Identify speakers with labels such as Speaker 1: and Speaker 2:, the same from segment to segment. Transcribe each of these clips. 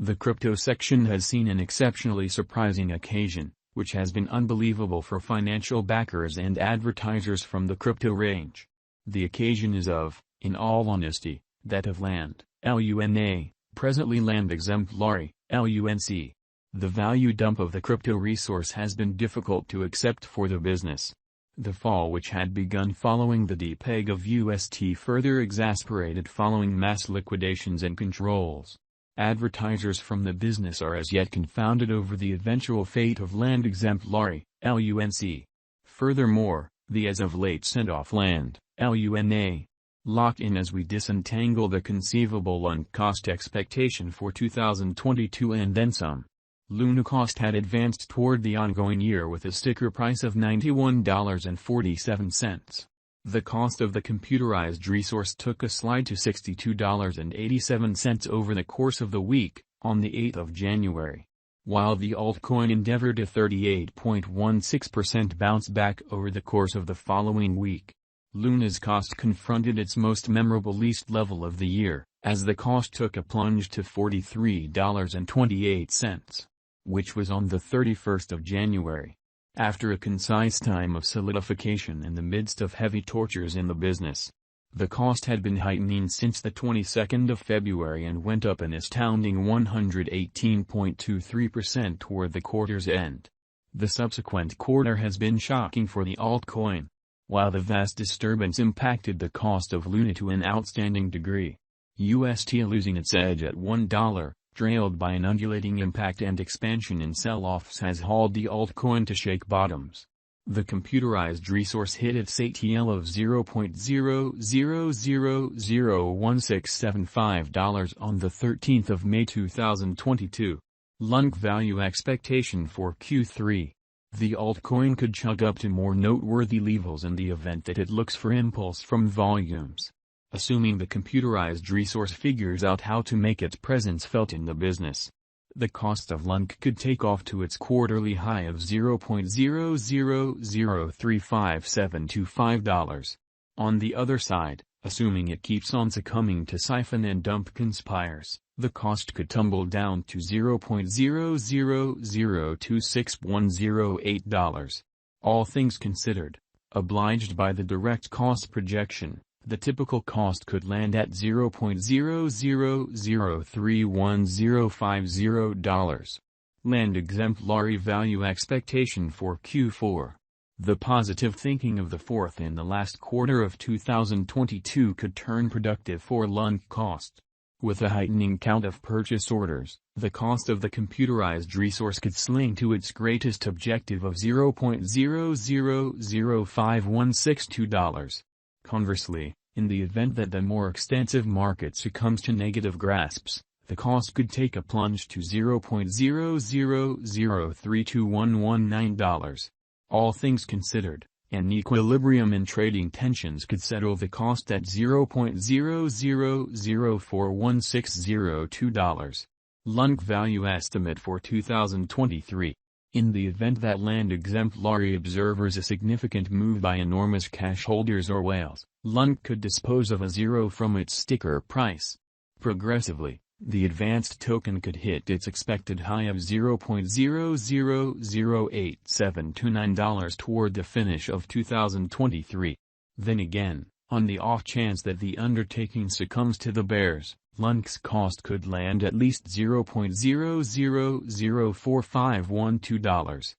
Speaker 1: The crypto section has seen an exceptionally surprising occasion, which has been unbelievable for financial backers and advertisers from the crypto range. The occasion is of, in all honesty, that of land, LUNA, presently land exemplary, LUNC. The value dump of the crypto resource has been difficult to accept for the business. The fall, which had begun following the depeg of UST, further exasperated following mass liquidations and controls. Advertisers from the business are as yet confounded over the eventual fate of land exemplary, LUNC. Furthermore, the as of late sent-off land, LUNA, locked in as we disentangle the conceivable Lunc cost expectation for 2022 and then some. Luna cost had advanced toward the ongoing year with a sticker price of $91.47. The cost of the computerized resource took a slide to $62.87 over the course of the week, on the 8th of January. While the altcoin endeavored a 38.16% bounce back over the course of the following week, Luna's cost confronted its most memorable least level of the year, as the cost took a plunge to $43.28. Which was on the 31st of January. After a concise time of solidification in the midst of heavy tortures in the business, the cost had been heightening since the 22nd of February and went up an astounding 118.23% toward the quarter's end. The subsequent quarter has been shocking for the altcoin. While the vast disturbance impacted the cost of Luna to an outstanding degree, UST losing its edge at $1, trailed by an undulating impact and expansion in sell-offs, has hauled the altcoin to shake bottoms. The computerized resource hit its ATL of $0.00001675 on the 13th of May 2022. Lunc value expectation for Q3. The altcoin could chug up to more noteworthy levels in the event that it looks for impulse from volumes. Assuming the computerized resource figures out how to make its presence felt in the business, the cost of Lunc could take off to its quarterly high of $0.00035725. On the other side, assuming it keeps on succumbing to siphon and dump conspires, the cost could tumble down to $0.00026108. All things considered, obliged by the direct cost projection, the typical cost could land at $0.00031050. Land exemplary value expectation for Q4. The positive thinking of the fourth and the last quarter of 2022 could turn productive for Lunc cost. With a heightening count of purchase orders, the cost of the computerized resource could sling to its greatest objective of $0.000516. Conversely, in the event that the more extensive market succumbs to negative grasps, the cost could take a plunge to $0.00032119. All things considered, an equilibrium in trading tensions could settle the cost at $0.00041602. Lunc value estimate for 2023. In the event that land exemplary observers a significant move by enormous cash holders or whales, Lunc could dispose of a zero from its sticker price. Progressively, the advanced token could hit its expected high of $0.000879 toward the finish of 2023. Then again, on the off chance that the undertaking succumbs to the bears, Lunc's cost could land at least $0.00045512.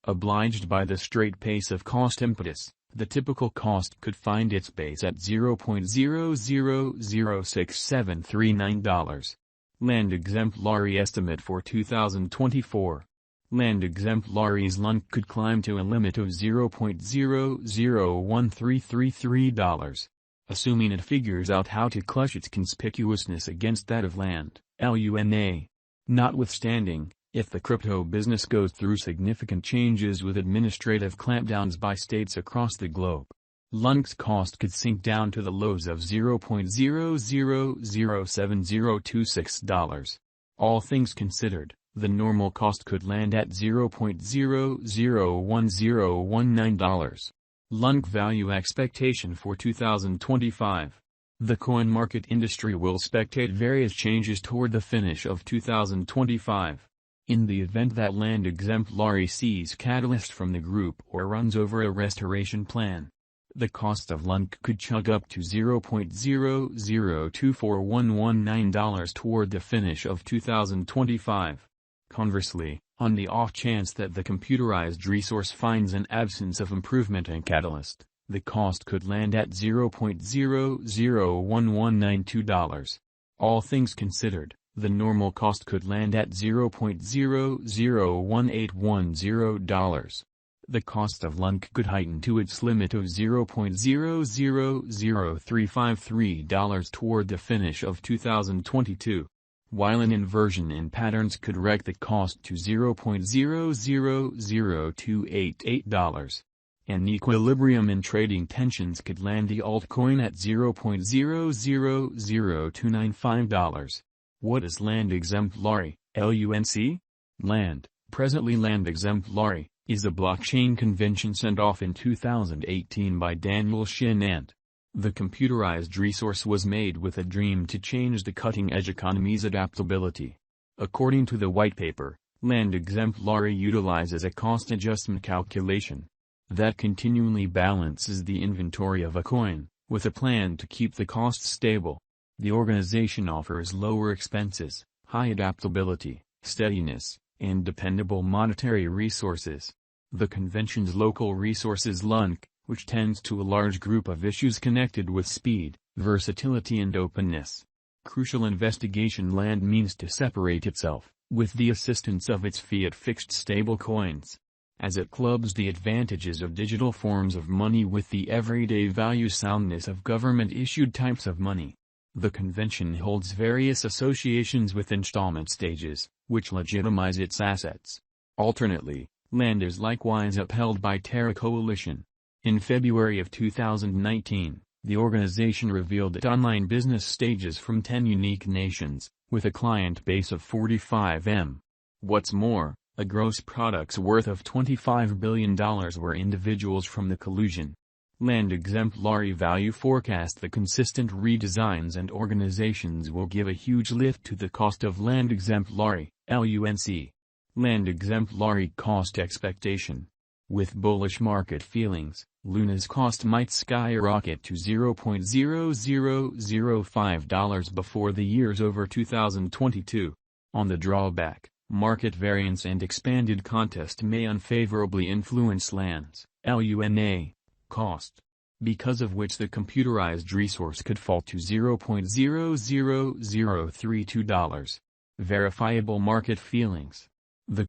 Speaker 1: Obliged by the straight pace of cost impetus, the typical cost could find its base at $0.006739. Land exemplary estimate for 2024. Land exemplaries Lunc could climb to a limit of $0.001333. Assuming it figures out how to clutch its conspicuousness against that of land, LUNA. Notwithstanding, if the crypto business goes through significant changes with administrative clampdowns by states across the globe, Lunc's cost could sink down to the lows of $0.007026. All things considered, the normal cost could land at $0.001019. Lunc value expectation for 2025. The coin market industry will spectate various changes toward the finish of 2025. In the event that land exemplary sees catalyst from the group or runs over a restoration plan, the cost of Lunc could chug up to $0.0024119 toward the finish of 2025. Conversely, on the off chance that the computerized resource finds an absence of improvement and catalyst, the cost could land at $0.001192. All things considered, the normal cost could land at $0.001810. The cost of Lunc could heighten to its limit of $0.000353 toward the finish of 2022, while an inversion in patterns could wreck the cost to $0.000288. An equilibrium in trading tensions could land the altcoin at $0.000295. What is land exemplary, LUNC? Land, presently land exemplary, is a blockchain convention sent off in 2018 by Daniel Shinant. The computerized resource was made with a dream to change the cutting-edge economy's adaptability. According to the white paper, land exemplary utilizes a cost adjustment calculation that continually balances the inventory of a coin, with a plan to keep the costs stable. The organization offers lower expenses, high adaptability, steadiness, and dependable monetary resources. The convention's local resource is Lunc, which tends to a large group of issues connected with speed, versatility and openness. Crucial investigation land means to separate itself, with the assistance of its fiat fixed stable coins, as it clubs the advantages of digital forms of money with the everyday value soundness of government-issued types of money. The convention holds various associations with installment stages, which legitimize its assets. Alternately, land is likewise upheld by Terra Coalition. In February of 2019, the organization revealed its online business stages from 10 unique nations, with a client base of 45 M. What's more, a gross products worth of $25 billion were individuals from the collusion. Land exemplary value forecast the consistent redesigns and organizations will give a huge lift to the cost of land exemplary, LUNC. Land exemplary cost expectation. With bullish market feelings, Luna's cost might skyrocket to $0.0005 before the year's over 2022. On the drawback, market variance and expanded contest may unfavorably influence land's LUNA cost, because of which the computerized resource could fall to $0.00032. Verifiable market feelings.